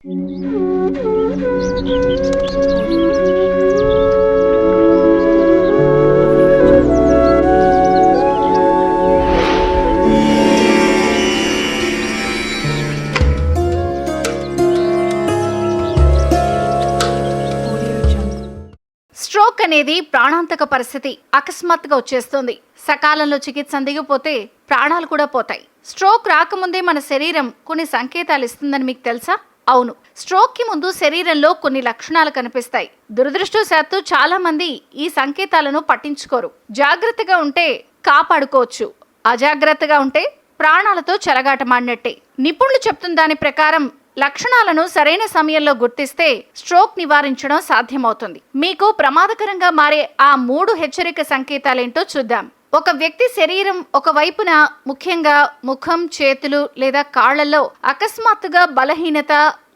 Stroke అనేది ప్రాణాంతక పరిస్థితి. అకస్మాత్తుగా వచ్చేస్తుంది. సకాలంలో చికిత్స అందిగిపోతే ప్రాణాలు కూడా పోతాయి. స్ట్రోక్ రాకముందే మన శరీరం కొన్ని సంకేతాలు ఇస్తుందని మీకు తెలుసా? అవును, స్ట్రోక్ కి ముందు శరీరంలో కొన్ని లక్షణాలు కనిపిస్తాయి. దురదృష్టవశాత్తు చాలా మంది ఈ సంకేతాలను పట్టించుకోరు. జాగ్రత్తగా ఉంటే కాపాడుకోవచ్చు, అజాగ్రత్తగా ఉంటే ప్రాణాలతో చెలగాటమాడినట్టే. నిపుణులు చెప్తున్న దాని ప్రకారం లక్షణాలను సరైన సమయంలో గుర్తిస్తే స్ట్రోక్ నివారించడం సాధ్యమవుతుంది. మీకు ప్రమాదకరంగా మారే ఆ 3 హెచ్చరిక సంకేతాలేంటో చూద్దాం. ఒక వ్యక్తి శరీరం ఒకవైపున, ముఖ్యంగా ముఖం, చేతులు లేదా కాళ్లలో అకస్మాత్తుగా బలహీనత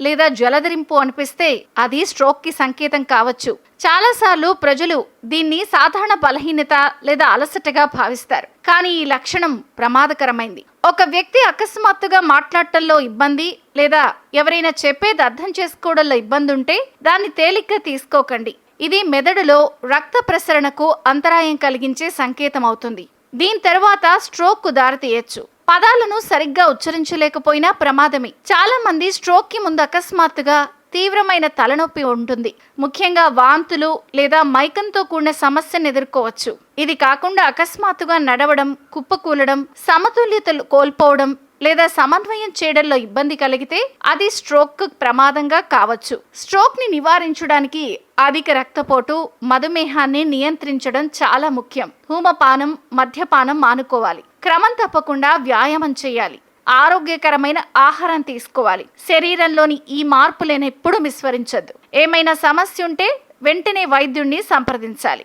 లేదా జలధరింపు అనిపిస్తే అది స్ట్రోక్ కి సంకేతం కావచ్చు. చాలాసార్లు ప్రజలు దీన్ని సాధారణ బలహీనత లేదా అలసటగా భావిస్తారు, కానీ ఈ లక్షణం ప్రమాదకరమైంది. ఒక వ్యక్తి అకస్మాత్తుగా మాట్లాడటంలో ఇబ్బంది లేదా ఎవరైనా చెప్పేది అర్థం చేసుకోవడంలో ఇబ్బంది ఉంటే దాన్ని తేలిగ్గా తీసుకోకండి. ఇది మెదడులో రక్త ప్రసరణకు అంతరాయం కలిగించే సంకేతం అవుతుంది. దీని తర్వాత స్ట్రోక్ కు దారితీయచ్చు. పదాలను సరిగ్గా ఉచ్చరించలేకపోయినా ప్రమాదమే. చాలా మంది స్ట్రోక్ కి ముందు అకస్మాత్తుగా తీవ్రమైన తలనొప్పి ఉంటుంది. ముఖ్యంగా వాంతులు లేదా మైకంతో కూడిన సమస్యను ఎదుర్కోవచ్చు. ఇది కాకుండా అకస్మాత్తుగా నడవడం, కుప్పకూలడం, సమతుల్యతలు కోల్పోవడం లేదా సమన్వయం చేయడంలో ఇబ్బంది కలిగితే అది స్ట్రోక్ ప్రమాదంగా కావచ్చు. స్ట్రోక్ ని నివారించడానికి అధిక రక్తపోటు, మధుమేహాన్ని నియంత్రించడం చాలా ముఖ్యం. ధూమపానం, మద్యపానం మానుకోవాలి. క్రమం తప్పకుండా వ్యాయామం చేయాలి. ఆరోగ్యకరమైన ఆహారం తీసుకోవాలి. శరీరంలోని ఈ మార్పులను ఎప్పుడూ విస్మరించొద్దు. ఏమైనా సమస్య ఉంటే వెంటనే వైద్యుణ్ణి సంప్రదించాలి.